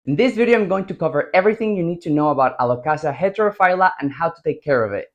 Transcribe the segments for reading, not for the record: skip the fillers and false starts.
In this video, I'm going to cover everything you need to know about Alocasia Heterophylla and how to take care of it.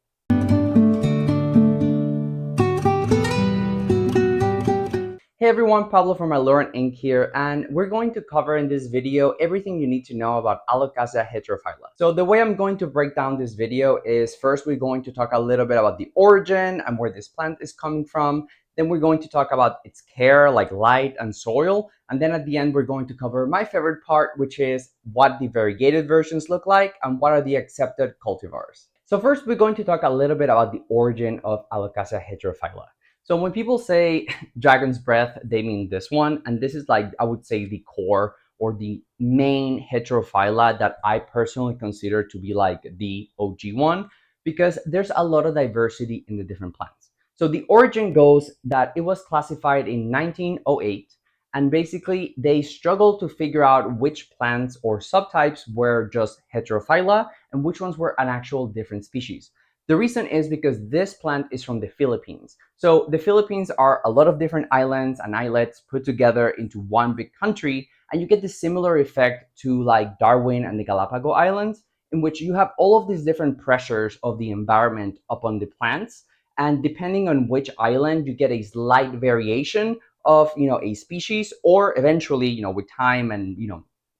Hey everyone, Pablo from Allure Inc. here, and we're going to cover in this video everything you need to know about Alocasia Heterophylla. So the way I'm going to break down this video is first we're going to talk a little bit about the origin and where this plant is coming from. Then we're going to talk about its care, like light and soil. And then at the end, we're going to cover my favorite part, which is what the variegated versions look like and what are the accepted cultivars. So first, we're going to talk a little bit about the origin of Alocasia Heterophylla. So when people say dragon's breath, they mean this one. And this is like, I would say, the core or the main heterophylla that I personally consider to be like the OG one, because there's a lot of diversity in the different plants. So the origin goes that it was classified in 1908, and basically they struggled to figure out which plants or subtypes were just heterophylla and which ones were an actual different species. The reason is because this plant is from the Philippines. So the Philippines are a lot of different islands and islets put together into one big country, and you get the similar effect to like Darwin and the Galapagos Islands, in which you have all of these different pressures of the environment upon the plants. And depending on which island, you get a slight variation of, a species, or eventually, with time and,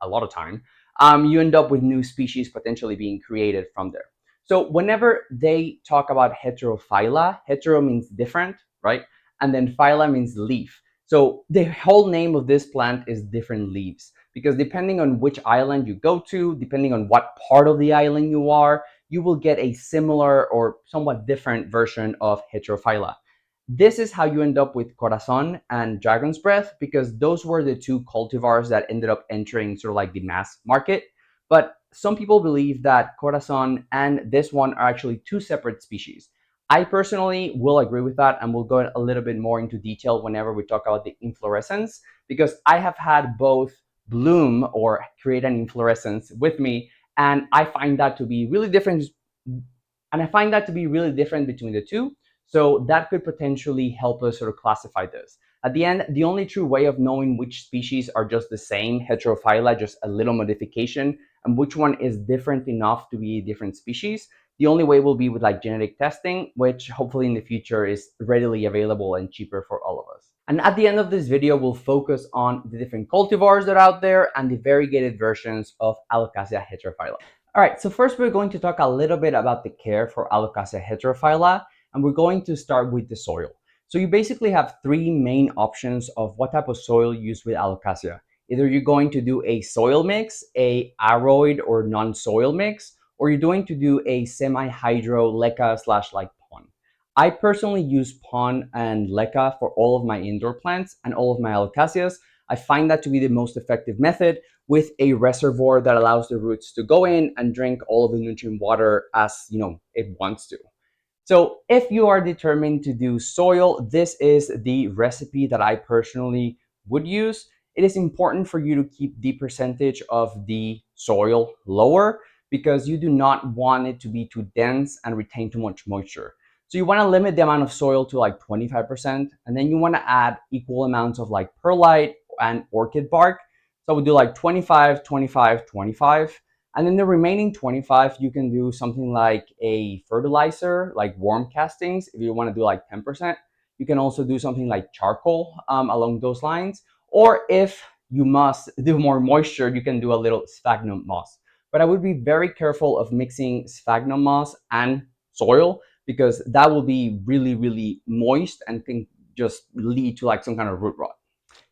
a lot of time, you end up with new species potentially being created from there. So whenever they talk about heterophylla, hetero means different, right? And then phylla means leaf. So the whole name of this plant is different leaves, because depending on which island you go to, depending on what part of the island you are, you will get a similar or somewhat different version of heterophylla. This is how you end up with Corazon and Dragon's Breath, because those were the two cultivars that ended up entering sort of like the mass market. But some people believe that Corazon and this one are actually two separate species. I personally will agree with that, and we'll go a little bit more into detail whenever we talk about the inflorescence, because I have had both bloom or create an inflorescence with me, and I find that to be really different. Between the two. So that could potentially help us sort of classify this. At the end, the only true way of knowing which species are just the same heterophylla, just a little modification, and which one is different enough to be a different species, the only way will be with like genetic testing, which hopefully in the future is readily available and cheaper for all of us. And at the end of this video, we'll focus on the different cultivars that are out there and the variegated versions of Alocasia heterophylla. All right, so first we're going to talk a little bit about the care for Alocasia heterophylla, and we're going to start with the soil. So you basically have three main options of what type of soil you use with Alocasia. Either you're going to do a soil mix, a aroid or non-soil mix, or you're going to do a semi-hydro leca / like pond. I personally use pond and leca for all of my indoor plants and all of my Alocasias. I find that to be the most effective method, with a reservoir that allows the roots to go in and drink all of the nutrient water as it wants to. So if you are determined to do soil, this is the recipe that I personally would use. It is important for you to keep the percentage of the soil lower, because you do not want it to be too dense and retain too much moisture. So you want to limit the amount of soil to like 25%, and then you want to add equal amounts of like perlite and orchid bark. So we'll do like 25, 25, 25. And then the remaining 25, you can do something like a fertilizer, like worm castings, if you want to do like 10%. You can also do something like charcoal along those lines. Or if you must do more moisture, you can do a little sphagnum moss. But I would be very careful of mixing sphagnum moss and soil, because that will be really, really moist and can just lead to like some kind of root rot.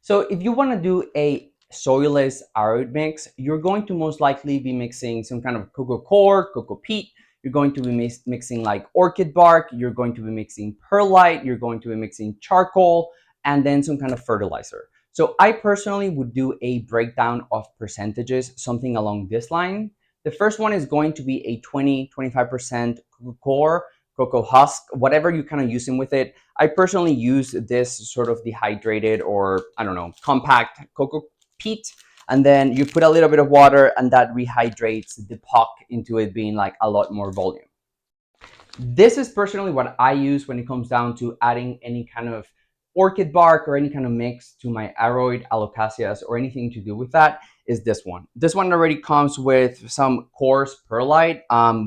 So if you want to do a soilless aroid mix, you're going to most likely be mixing some kind of cocoa coir, cocoa peat. You're going to be mixing like orchid bark. You're going to be mixing perlite. You're going to be mixing charcoal, and then some kind of fertilizer. So I personally would do a breakdown of percentages, something along this line. The first one is going to be a 20-25% cocoa coir, cocoa husk, whatever you're kind of using with it. I personally use this sort of dehydrated or, I don't know, compact cocoa peat, and then you put a little bit of water and that rehydrates the puck into it being like a lot more volume. This is personally what I use when it comes down to adding any kind of orchid bark or any kind of mix to my aroid alocasias or anything to do with that. is this one. This one already comes with some coarse perlite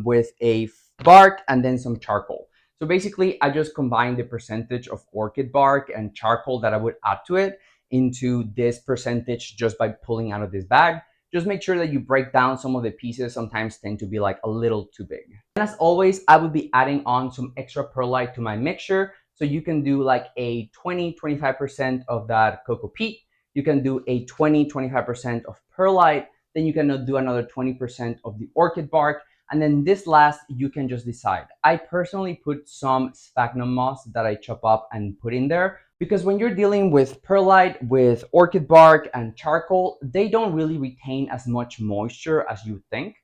with a bark and then some charcoal. So basically, I just combine the percentage of orchid bark and charcoal that I would add to it into this percentage just by pulling out of this bag. Just make sure that you break down some of the pieces, sometimes tend to be like a little too big. And as always, I would be adding on some extra perlite to my mixture. So you can do like a 20-25% of that cocoa peat. You can do a 20-25% of perlite. Then you can do another 20% of the orchid bark. And then this last, you can just decide. I personally put some sphagnum moss that I chop up and put in there, because when you're dealing with perlite, with orchid bark and charcoal, they don't really retain as much moisture as you think.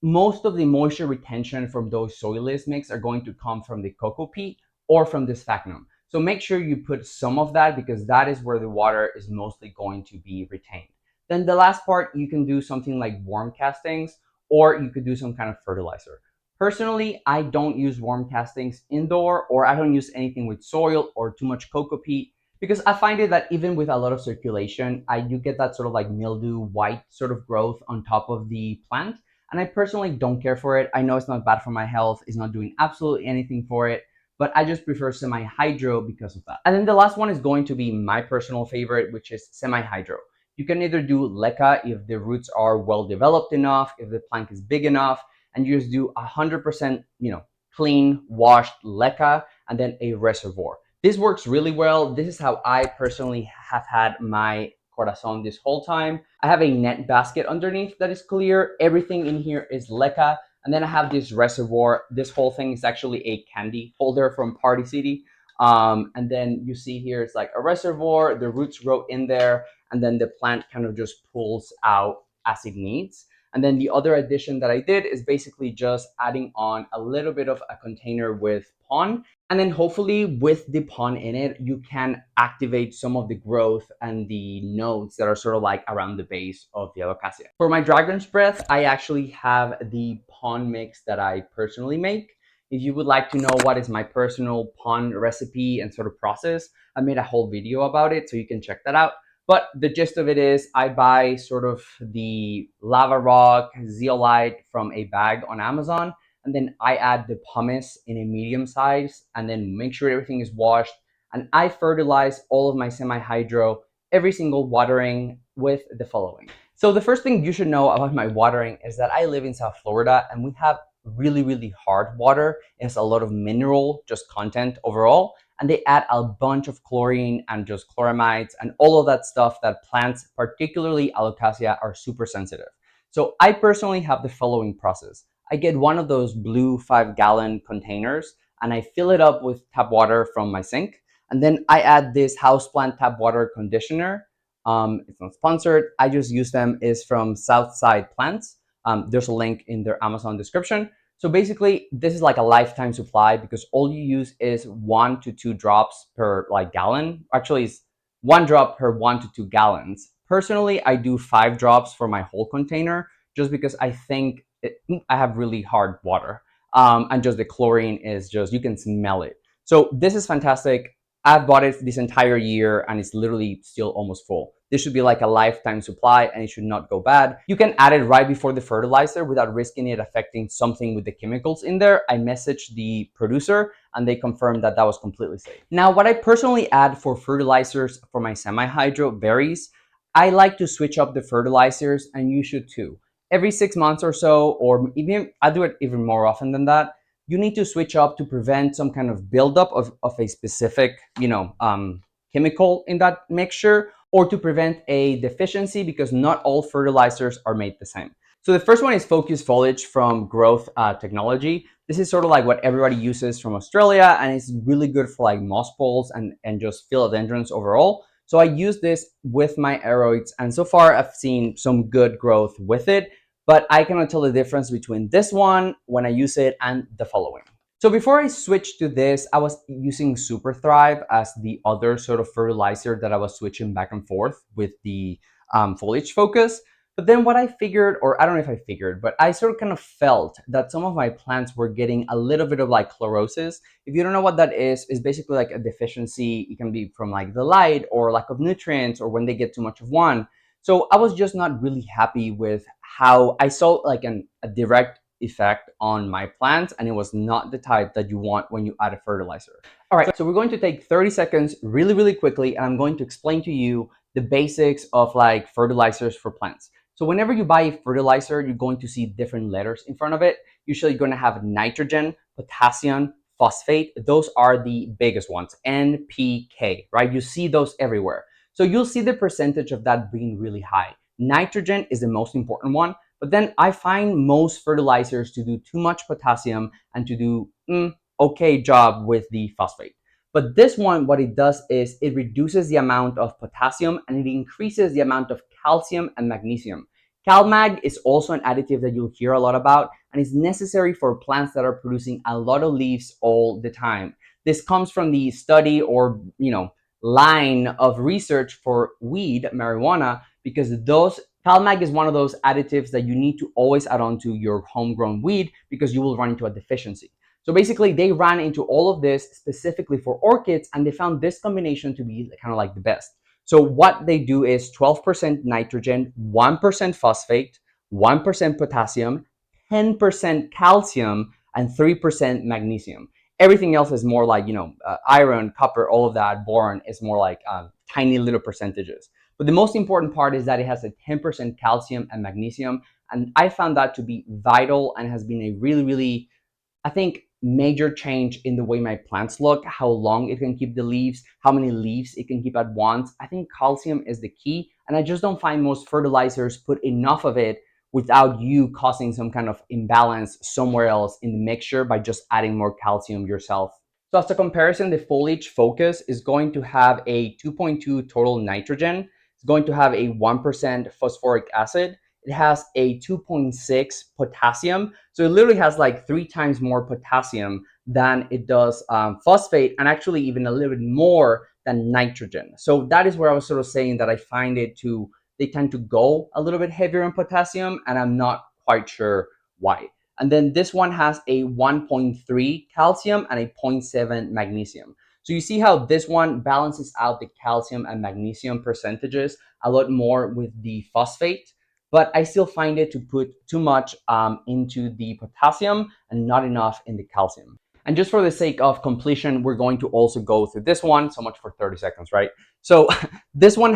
Most of the moisture retention from those soilless mix are going to come from the cocoa peat or from the sphagnum. So make sure you put some of that, because that is where the water is mostly going to be retained. Then the last part, you can do something like worm castings, or you could do some kind of fertilizer. Personally, I don't use worm castings indoor, or I don't use anything with soil or too much cocoa peat, because I find it that even with a lot of circulation, you get that sort of like mildew white sort of growth on top of the plant. And I personally don't care for it. I know it's not bad for my health. It's not doing absolutely anything for it, but I just prefer semi-hydro because of that. And then the last one is going to be my personal favorite, which is semi-hydro. You can either do leca if the roots are well developed enough, if the plant is big enough, and you just do 100%, clean, washed leca, and then a reservoir. This works really well. This is how I personally have had my Corazon this whole time. I have a net basket underneath that is clear. Everything in here is leca. And then I have this reservoir. This whole thing is actually a candy holder from Party City. And then you see here, it's like a reservoir. The roots grow in there, and then the plant kind of just pulls out as it needs. And then the other addition that I did is basically just adding on a little bit of a container with pond. And then hopefully with the pond in it, you can activate some of the growth and the nodes that are sort of like around the base of the Alocasia. For my dragon's breath, I actually have the pond mix that I personally make. If you would like to know what is my personal pond recipe and sort of process, I made a whole video about it, so you can check that out. But the gist of it is I buy sort of the lava rock zeolite from a bag on Amazon, and then I add the pumice in a medium size, and then make sure everything is washed. And I fertilize all of my semi-hydro every single watering with the following. So the first thing you should know about my watering is that I live in South Florida, and we have really hard water. It's a lot of mineral just content overall, and they add a bunch of chlorine and just chloramides and all of that stuff that plants, particularly Alocasia, are super sensitive. So I personally have the following process. I get one of those blue 5-gallon containers, and I fill it up with tap water from my sink. And then I add this houseplant tap water conditioner. It's not sponsored. I just use them. It's from Southside Plants. There's a link in their Amazon description. So basically, this is like a lifetime supply, because all you use is 1 to 2 drops per gallon. Actually, it's 1 drop per 1 to 2 gallons. Personally, I do 5 drops for my whole container, just because I think I have really hard water. And just the chlorine is just, you can smell it. So this is fantastic. I've bought it this entire year, and it's literally still almost full. This should be like a lifetime supply, and it should not go bad. You can add it right before the fertilizer without risking it affecting something with the chemicals in there. I messaged the producer, and they confirmed that that was completely safe. Now, what I personally add for fertilizers for my semi-hydro varies. I like to switch up the fertilizers, and you should too. Every 6 months or so, or even I do it even more often than that, you need to switch up to prevent some kind of buildup of a specific, chemical in that mixture, or to prevent a deficiency, because not all fertilizers are made the same. So the first one is Focus Foliage from Growth Technology. This is sort of like what everybody uses from Australia, and it's really good for like moss balls and just philodendrons overall. So I use this with my Aroids, and so far I've seen some good growth with it, but I cannot tell the difference between this one when I use it and the following. So before I switched to this, I was using Super Thrive as the other sort of fertilizer that I was switching back and forth with the foliage focus. But then what I figured, or I don't know if I figured, but I sort of kind of felt that some of my plants were getting a little bit of like chlorosis. If you don't know what that is, it's basically like a deficiency. It can be from like the light or lack of nutrients, or when they get too much of one. So I was just not really happy with how I saw like a direct effect on my plants, and it was not the type that you want when you add a fertilizer. All right, so we're going to take 30 seconds really, really quickly, and I'm going to explain to you the basics of like fertilizers for plants. So whenever you buy a fertilizer, you're going to see different letters in front of it. Usually you're going to have nitrogen, potassium, phosphate. Those are the biggest ones, NPK, right? You see those everywhere. So you'll see the percentage of that being really high. Nitrogen is the most important one, but then I find most fertilizers to do too much potassium and to do okay job with the phosphate. But this one, what it does is it reduces the amount of potassium and it increases the amount of calcium and magnesium. CalMag is also an additive that you'll hear a lot about and is necessary for plants that are producing a lot of leaves all the time. This comes from the study or, line of research for weed, marijuana, because those CalMag is one of those additives that you need to always add on to your homegrown weed because you will run into a deficiency. So basically, they ran into all of this specifically for orchids, and they found this combination to be kind of like the best. So what they do is 12% nitrogen, 1% phosphate, 1% potassium, 10% calcium, and 3% magnesium. Everything else is more like, iron, copper, all of that, boron is more like tiny little percentages. But the most important part is that it has a 10% calcium and magnesium. And I found that to be vital and has been a really, really, I think, major change in the way my plants look, how long it can keep the leaves, how many leaves it can keep at once. I think calcium is the key, and I just don't find most fertilizers put enough of it without you causing some kind of imbalance somewhere else in the mixture by just adding more calcium yourself. So as a comparison, the foliage focus is going to have a 2.2 total nitrogen. It's going to have a 1% phosphoric acid. It has a 2.6 potassium. So it literally has like 3 times more potassium than it does phosphate, and actually even a little bit more than nitrogen. So that is where I was sort of saying that I find they tend to go a little bit heavier in potassium, and I'm not quite sure why. And then this one has a 1.3 calcium and a 0.7 magnesium. So you see how this one balances out the calcium and magnesium percentages a lot more with the phosphate, but I still find it to put too much into the potassium and not enough in the calcium. And just for the sake of completion, we're going to also go through this one. So much for 30 seconds, right? So this one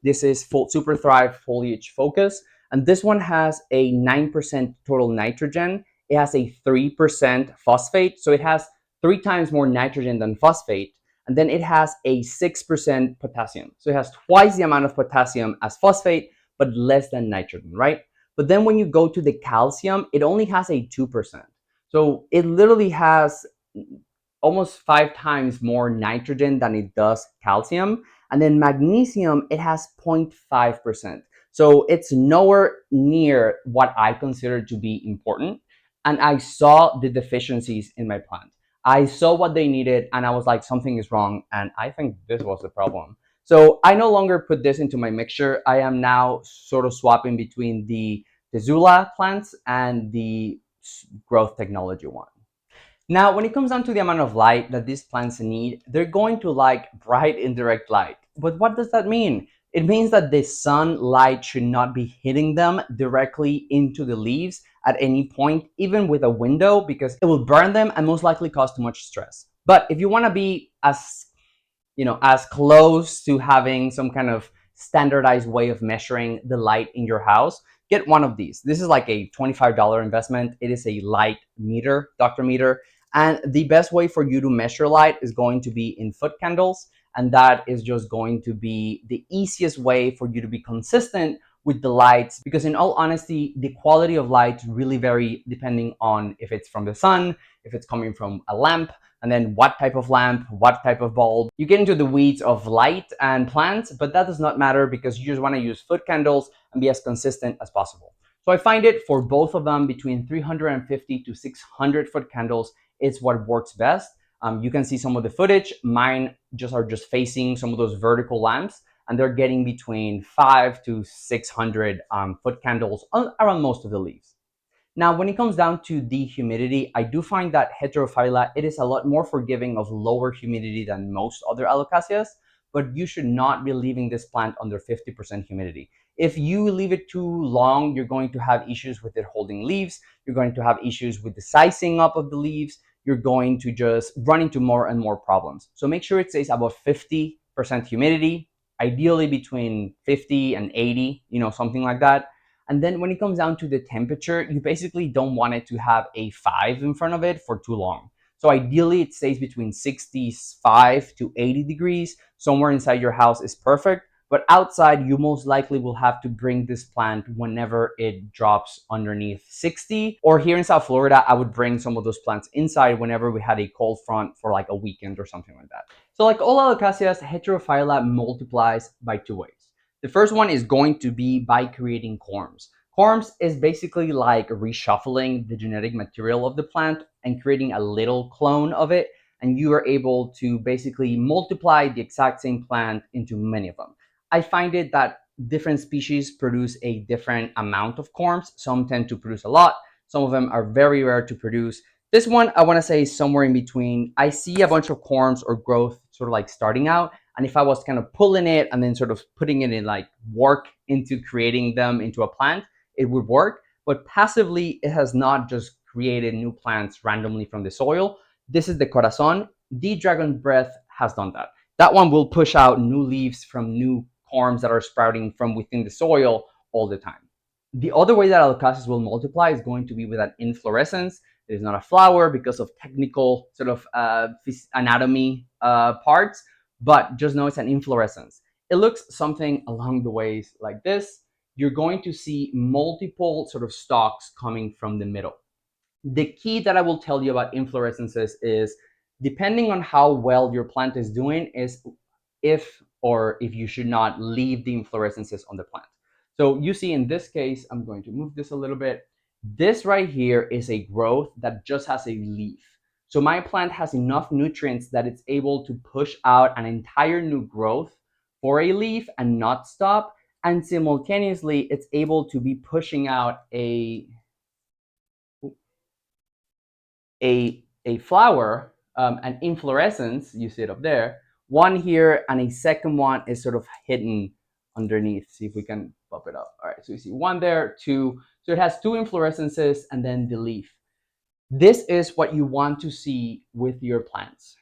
this is Super Thrive Foliage Focus. And this one has a 9% total nitrogen. It has a 3% phosphate. So it has 3 times more nitrogen than phosphate. And then it has a 6% potassium. So it has twice the amount of potassium as phosphate, but less than nitrogen, right? But then when you go to the calcium, it only has a 2%. So it literally has almost 5 times more nitrogen than it does calcium. And then magnesium, it has 0.5%. So it's nowhere near what I consider to be important. And I saw the deficiencies in my plant. I saw what they needed and I was like, something is wrong. And I think this was the problem. So I no longer put this into my mixture. I am now sort of swapping between the Tezula plants and the growth technology one. Now, when it comes down to the amount of light that these plants need, they're going to like bright indirect light. But what does that mean? It means that the sunlight should not be hitting them directly into the leaves at any point, even with a window, because it will burn them and most likely cause too much stress. But if you want to be as close to having some kind of standardized way of measuring the light in your house, get one of these. This is like a $25 investment. It is a light meter, doctor meter. And the best way for you to measure light is going to be in foot candles. And that is just going to be the easiest way for you to be consistent with the lights, because in all honesty, the quality of light really vary depending on if it's from the sun, if it's coming from a lamp, and then what type of lamp, what type of bulb. You get into the weeds of light and plants, but that does not matter because you just want to use foot candles and be as consistent as possible. So I find it for both of them between 350 to 600 foot candles is what works best. You can see some of the footage. Mine are just facing some of those vertical lamps, and they're getting between 5 to 600 foot candles around most of the leaves. Now, when it comes down to the humidity, I do find that Heterophylla, it is a lot more forgiving of lower humidity than most other Alocasias. but you should not be leaving this plant under 50% humidity. If you leave it too long, you're going to have issues with it holding leaves. You're going to have issues with the sizing up of the leaves. You're going to just run into more and more problems. So make sure it stays above 50% humidity, ideally between 50 and 80, something like that. And then when it comes down to the temperature, you basically don't want it to have a 5 in front of it for too long. So ideally it stays between 65 to 80 degrees. Somewhere inside your house is perfect. But outside, you most likely will have to bring this plant whenever it drops underneath 60. Or here in South Florida, I would bring some of those plants inside whenever we had a cold front for like a weekend or something like that. So like all Alocasias, Heterophylla multiplies by two ways. The first one is going to be by creating corms. Corms is basically like reshuffling the genetic material of the plant and creating a little clone of it. And you are able to basically multiply the exact same plant into many of them. I find it that different species produce a different amount of corms. Some tend to produce a lot. Some of them are very rare to produce. This one, I want to say somewhere in between. I see a bunch of corms or growth sort of like starting out. And if I was kind of pulling it and then sort of putting it in like work into creating them into a plant, it would work. But passively, it has not just created new plants randomly from the soil. This is the Corazon. The Dragon Breath has done that. That one will push out new leaves from new corms that are sprouting from within the soil all the time. The other way that Alocasias will multiply is going to be with an inflorescence. It is not a flower because of technical sort of anatomy parts, but just know it's an inflorescence. It looks something along the ways like this. You're going to see multiple sort of stalks coming from the middle. The key that I will tell you about inflorescences is, depending on how well your plant is doing, is if you should not leave the inflorescences on the plant. So you see in this case, I'm going to move this a little bit. This right here is a growth that just has a leaf. So my plant has enough nutrients that it's able to push out an entire new growth for a leaf and not stop. And simultaneously, it's able to be pushing out a flower, an inflorescence, you see it up there, one here, and a second one is sort of hidden underneath. See if we can pop it up. All right, so you see one there, two. So it has two inflorescences and then the leaf. This is what you want to see with your plants.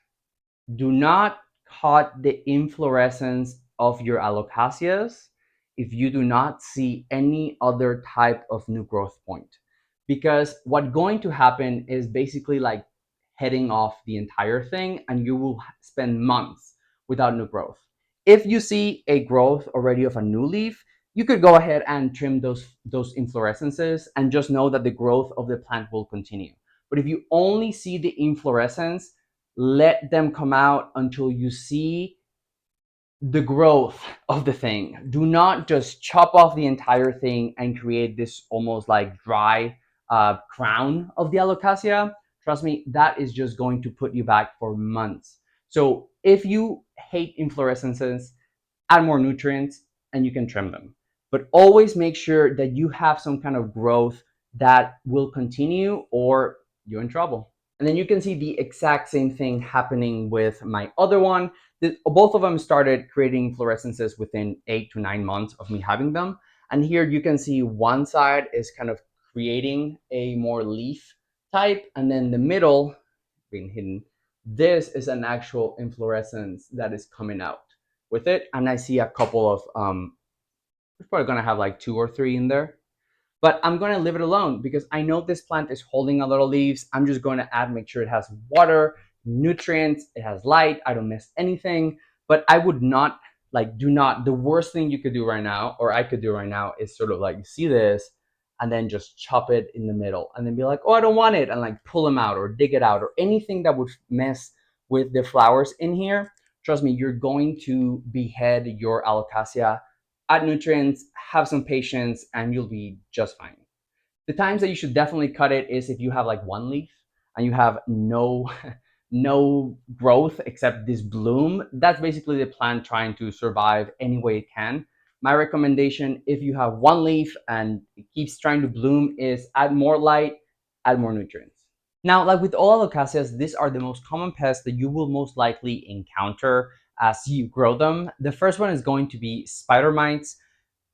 Do not cut the inflorescence of your Alocasias if you do not see any other type of new growth point. Because what's going to happen is basically like heading off the entire thing, and you will spend months without new growth. If you see a growth already of a new leaf, you could go ahead and trim those inflorescences and just know that the growth of the plant will continue. But if you only see the inflorescence, let them come out until you see the growth of the thing. Do not just chop off the entire thing and create this almost like dry crown of the Alocasia. Trust me, that is just going to put you back for months. So if you hate inflorescences, add more nutrients and you can trim them. But always make sure that you have some kind of growth that will continue, or you're in trouble. And then you can see the exact same thing happening with my other one. Both of them started creating fluorescences within 8 to 9 months of me having them. And here you can see one side is kind of creating a more leaf type, and then the middle being hidden. This is an actual inflorescence that is coming out with it. And I see a couple of, we're probably gonna have like 2 or 3 in there. But I'm going to leave it alone because I know this plant is holding a lot of leaves. I'm just going to make sure it has water, nutrients, it has light. I don't miss anything. But I would not, the worst thing you could do right now, or I could do right now, is sort of like, you see this and then just chop it in the middle and then be like, oh, I don't want it, and like pull them out or dig it out or anything that would mess with the flowers in here. Trust me, you're going to behead your Alocasia. Add nutrients, have some patience, and you'll be just fine. The times that you should definitely cut it is if you have like one leaf and you have no no growth except this bloom. That's basically the plant trying to survive any way it can. My recommendation, if you have one leaf and it keeps trying to bloom, is add more light, add more nutrients. Now, like with all Alocasias, these are the most common pests that you will most likely encounter as you grow them. The first one is going to be spider mites.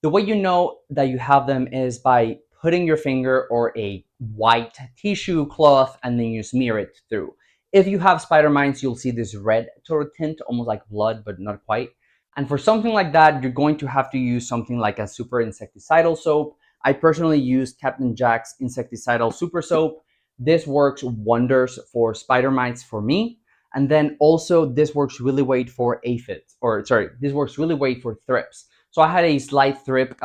The way you know that you have them is by putting your finger or a white tissue cloth and then you smear it through. If you have spider mites, you'll see this red sort of tint, almost like blood, but not quite. And for something like that, you're going to have to use something like a super insecticidal soap. I personally use Captain Jack's insecticidal super soap. This works wonders for spider mites for me. And then also this works really great for aphids, or sorry, this works really great for thrips. So I had a slight thrip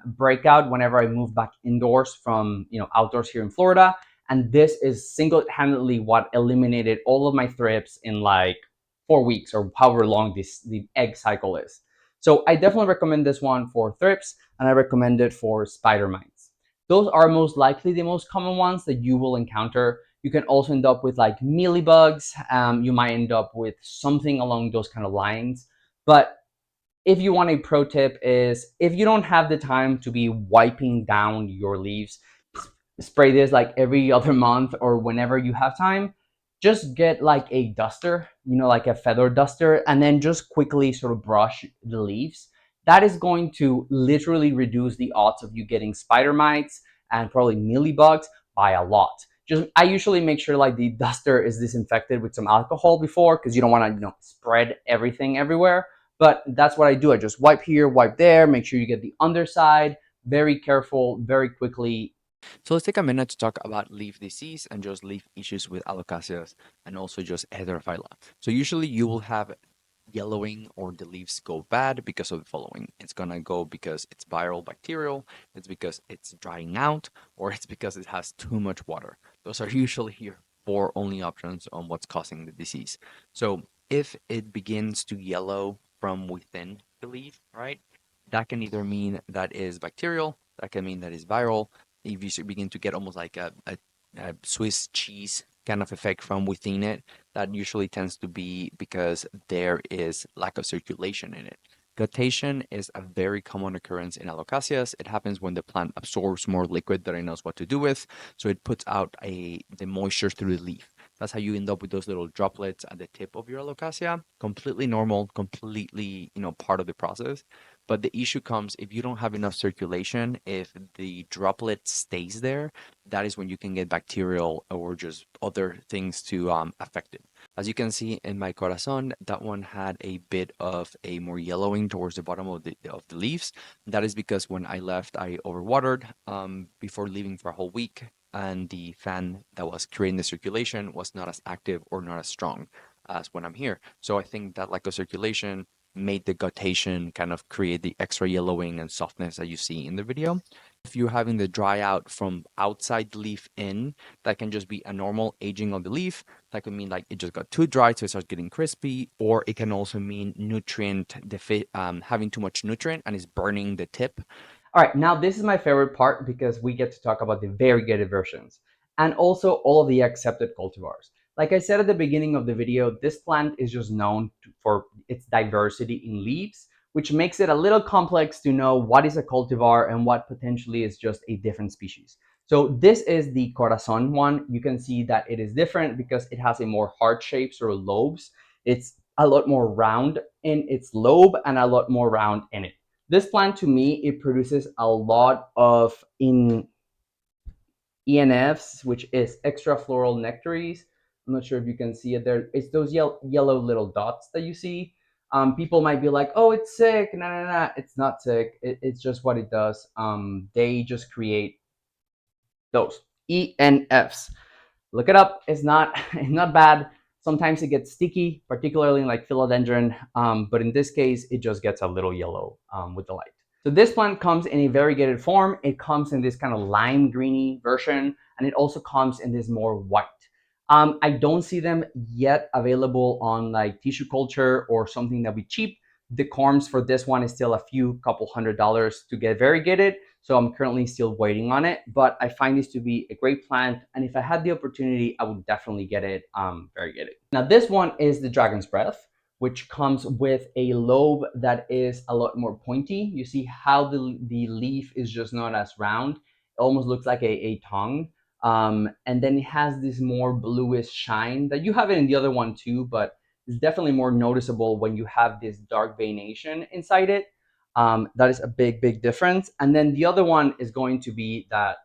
breakout whenever I moved back indoors from outdoors here in Florida, and this is single-handedly what eliminated all of my thrips in like 4 weeks or however long the egg cycle is. So I definitely recommend this one for thrips, and I recommend it for spider mites. Those are most likely the most common ones that you will encounter. You can also end up with like mealybugs. You might end up with something along those kind of lines, but if you want a pro tip is if you don't have the time to be wiping down your leaves, spray this like every other month or whenever you have time. Just get like a duster, like a feather duster, and then just quickly sort of brush the leaves. That is going to literally reduce the odds of you getting spider mites and probably mealybugs by a lot. Just I usually make sure like the duster is disinfected with some alcohol before, because you don't want to spread everything everywhere. But that's what I do. I just wipe here, wipe there, make sure you get the underside. Very careful, very quickly. So let's take a minute to talk about leaf disease and just leaf issues with Alocasias and also just Heterophylla. So usually you will have yellowing or the leaves go bad because of the following. It's gonna go because it's viral bacterial, it's because it's drying out, or it's because it has too much water. Those are usually your four only options on what's causing the disease. So if it begins to yellow from within the leaf, right? That can either mean that is bacterial, that can mean that is viral. If you begin to get almost like a Swiss cheese kind of effect from within it, that usually tends to be because there is lack of circulation in it. Guttation is a very common occurrence in Alocasias. It happens when the plant absorbs more liquid than it knows what to do with, so it puts out the moisture through the leaf. That's how you end up with those little droplets at the tip of your Alocasia. Completely normal, completely part of the process. But the issue comes if you don't have enough circulation, if the droplet stays there, that is when you can get bacterial or just other things to affect it. As you can see in my Corazon, that one had a bit of a more yellowing towards the bottom of the leaves. That is because when I left, I overwatered before leaving for a whole week, and the fan that was creating the circulation was not as active or not as strong as when I'm here. So I think that lack of circulation made the guttation kind of create the extra yellowing and softness that you see in the video. If you're having the dry out from outside the leaf in, that can just be a normal aging of the leaf. That could mean like it just got too dry, so it starts getting crispy, or it can also mean having too much nutrient and is burning the tip. All right, now this is my favorite part because we get to talk about the variegated versions and also all of the accepted cultivars. Like I said at the beginning of the video, this plant is just known for its diversity in leaves, which makes it a little complex to know what is a cultivar and what potentially is just a different species. So this is the Corazon one. You can see that it is different because it has a more heart shape or lobes. It's a lot more round in its lobe and a lot more round in it. This plant, to me, it produces a lot of ENFs, which is extra floral nectaries. I'm not sure if you can see it there. It's those yellow little dots that you see. People might be like, "Oh, it's sick." No, no, no, it's not sick. It's just what it does. They just create those ENFs. Look it up. It's not it's not bad. Sometimes it gets sticky, particularly in like philodendron, but in this case, it just gets a little yellow with the light. So this plant comes in a variegated form. It comes in this kind of lime greeny version, and it also comes in this more white. I don't see them yet available on like tissue culture or something that would be cheap. The corms for this one is still a couple $100s to get variegated. So I'm currently still waiting on it, but I find this to be a great plant. And if I had the opportunity, I would definitely get it variegated. Now this one is the Dragon's Breath, which comes with a lobe that is a lot more pointy. You see how the leaf is just not as round. It almost looks like a tongue. And then it has this more bluish shine that you have it in the other one too, but is definitely more noticeable when you have this dark veination inside it. That is a big difference. And then the other one is going to be that,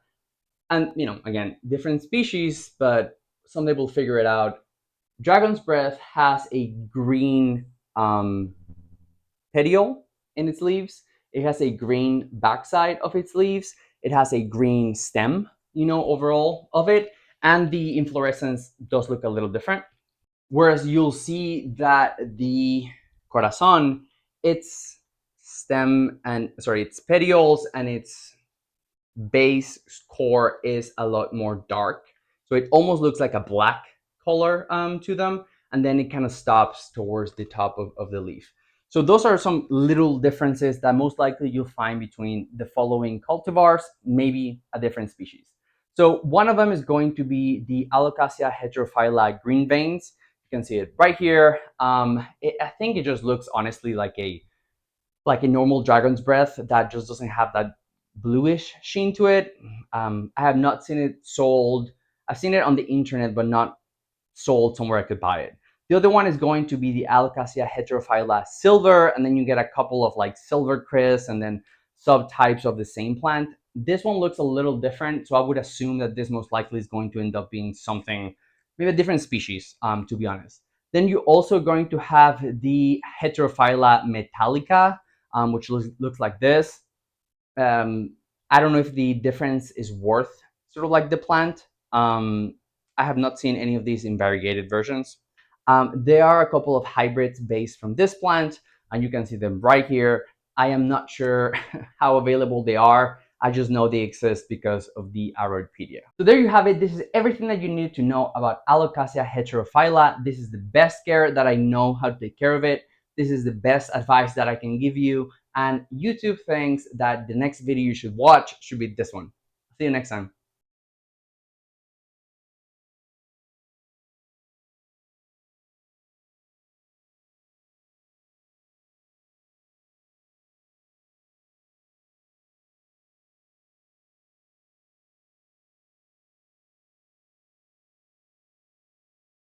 and again, different species, but someday we'll figure it out. Dragon's breath has a green petiole in its leaves. It has a green backside of its leaves. It has a green stem, overall of it. And the inflorescence does look a little different. Whereas you'll see that the Corazon, its its petioles and its base core is a lot more dark. So it almost looks like a black color to them. And then it kind of stops towards the top of the leaf. So those are some little differences that most likely you'll find between the following cultivars, maybe a different species. So one of them is going to be the Alocasia Heterophylla green veins. You can see it right here. I think it just looks honestly like a normal dragon's breath that just doesn't have that bluish sheen to it. I have not seen it sold. I've seen it on the internet, but not sold somewhere I could buy it. The other one is going to be the Alocasia Heterophylla silver, and then you get a couple of silver Chris and then subtypes of the same plant. This one looks a little different, so I would assume that this most likely is going to end up being something, maybe a different species, to be honest. Then you're also going to have the Heterophylla metallica, which looks like this. I don't know if the difference is worth sort of like the plant. I have not seen any of these in variegated versions. There are a couple of hybrids based from this plant, and you can see them right here. I am not sure how available they are. I just know they exist because of the Aroidpedia. So there you have it. This is everything that you need to know about Alocasia heterophylla. This is the best care that I know how to take care of it. This is the best advice that I can give you. And YouTube thinks that the next video you should watch should be this one. See you next time.